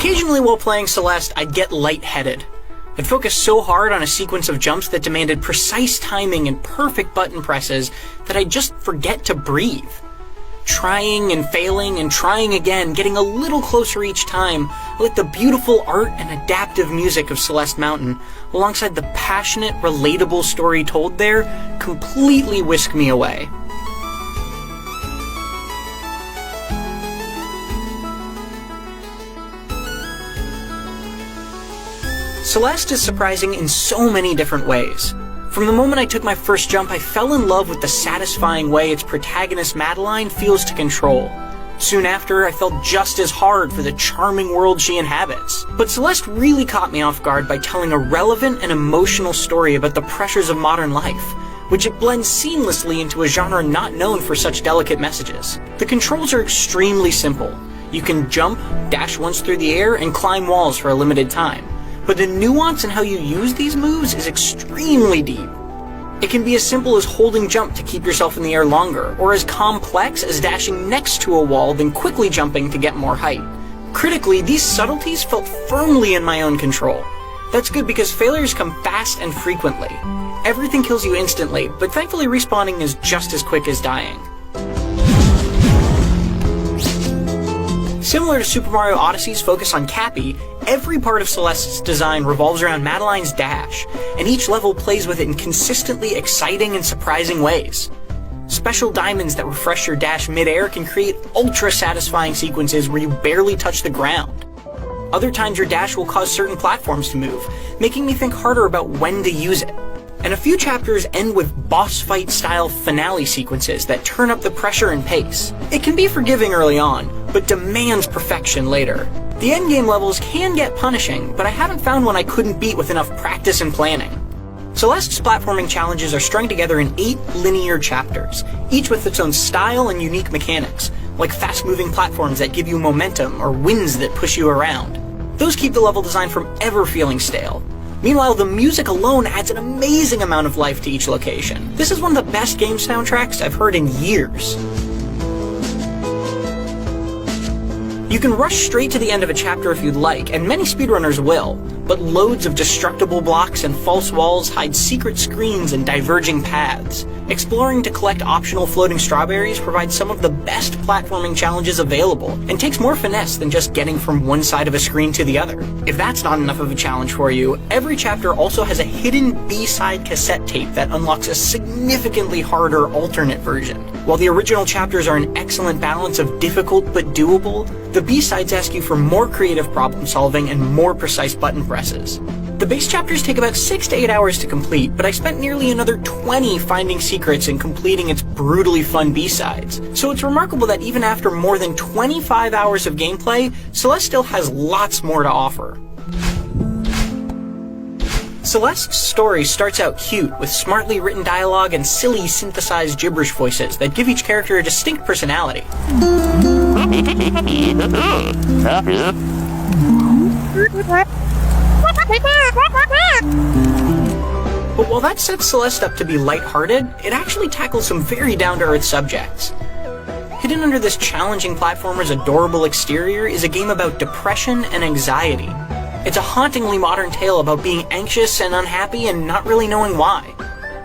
Occasionally while playing Celeste, I'd get lightheaded. I'd focus so hard on a sequence of jumps that demanded precise timing and perfect button presses that I'd just forget to breathe. Trying and failing and trying again, getting a little closer each time, I let the beautiful art and adaptive music of Celeste Mountain, alongside the passionate, relatable story told there, completely whisk me away. Celeste is surprising in so many different ways. From the moment I took my first jump, I fell in love with the satisfying way its protagonist Madeline feels to control. Soon after, I felt just as hard for the charming world she inhabits. But Celeste really caught me off guard by telling a relevant and emotional story about the pressures of modern life, which it blends seamlessly into a genre not known for such delicate messages. The controls are extremely simple. You can jump, dash once through the air, and climb walls for a limited time. But the nuance in how you use these moves is extremely deep. It can be as simple as holding jump to keep yourself in the air longer, or as complex as dashing next to a wall then quickly jumping to get more height. Critically, these subtleties felt firmly in my own control. That's good because failures come fast and frequently. Everything kills you instantly, but thankfully respawning is just as quick as dying. Similar to Super Mario Odyssey's focus on Cappy, every part of Celeste's design revolves around Madeline's dash, and each level plays with it in consistently exciting and surprising ways. Special diamonds that refresh your dash mid-air can create ultra-satisfying sequences where you barely touch the ground. Other times your dash will cause certain platforms to move, making me think harder about when to use it. And a few chapters end with boss fight style finale sequences that turn up the pressure and pace. It can be forgiving early on, but demands perfection later. The endgame levels can get punishing, but I haven't found one I couldn't beat with enough practice and planning. Celeste's platforming challenges are strung together in 8 linear chapters, each with its own style and unique mechanics, like fast-moving platforms that give you momentum or winds that push you around. Those keep the level design from ever feeling stale. Meanwhile, the music alone adds an amazing amount of life to each location. This is one of the best game soundtracks I've heard in years. You can rush straight to the end of a chapter if you'd like, and many speedrunners will, but loads of destructible blocks and false walls hide secret screens and diverging paths. Exploring to collect optional floating strawberries provides some of the best platforming challenges available, and takes more finesse than just getting from one side of a screen to the other. If that's not enough of a challenge for you, every chapter also has a hidden B-side cassette tape that unlocks a significantly harder alternate version. While the original chapters are an excellent balance of difficult but doable, the B-sides ask you for more creative problem solving and more precise button presses. The base chapters take about 6 to 8 hours to complete, but I spent nearly another 20 finding secrets and completing its brutally fun B-sides. So it's remarkable that even after more than 25 hours of gameplay, Celeste still has lots more to offer. Celeste's story starts out cute, with smartly written dialogue and silly synthesized gibberish voices that give each character a distinct personality. But while that sets Celeste up to be lighthearted, it actually tackles some very down-to-earth subjects. Hidden under this challenging platformer's adorable exterior is a game about depression and anxiety. It's a hauntingly modern tale about being anxious and unhappy and not really knowing why.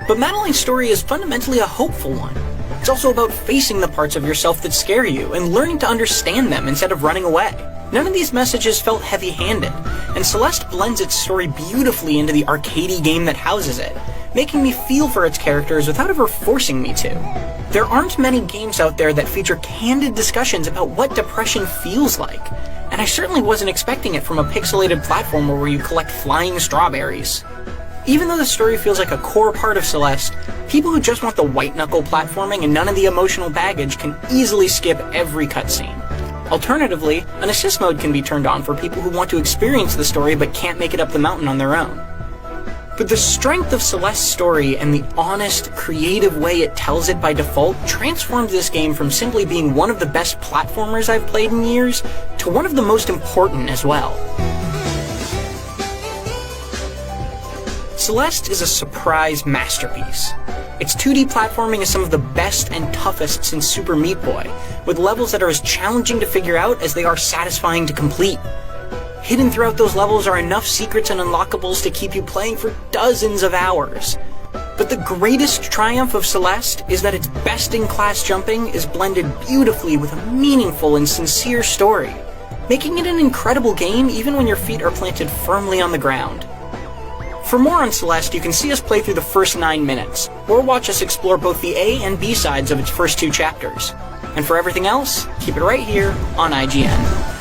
But Madeline's story is fundamentally a hopeful one. It's also about facing the parts of yourself that scare you and learning to understand them instead of running away. None of these messages felt heavy-handed, and Celeste blends its story beautifully into the arcadey game that houses it, making me feel for its characters without ever forcing me to. There aren't many games out there that feature candid discussions about what depression feels like, and I certainly wasn't expecting it from a pixelated platformer where you collect flying strawberries. Even though the story feels like a core part of Celeste, people who just want the white-knuckle platforming and none of the emotional baggage can easily skip every cutscene. Alternatively, an assist mode can be turned on for people who want to experience the story but can't make it up the mountain on their own. But the strength of Celeste's story and the honest, creative way it tells it by default transforms this game from simply being one of the best platformers I've played in years to one of the most important as well. Celeste is a surprise masterpiece. Its 2D platforming is some of the best and toughest since Super Meat Boy, with levels that are as challenging to figure out as they are satisfying to complete. Hidden throughout those levels are enough secrets and unlockables to keep you playing for dozens of hours. But the greatest triumph of Celeste is that its best-in-class jumping is blended beautifully with a meaningful and sincere story, making it an incredible game even when your feet are planted firmly on the ground. For more on Celeste, you can see us play through the first 9 minutes, or watch us explore both the A and B sides of its first 2 chapters. And for everything else, keep it right here on IGN.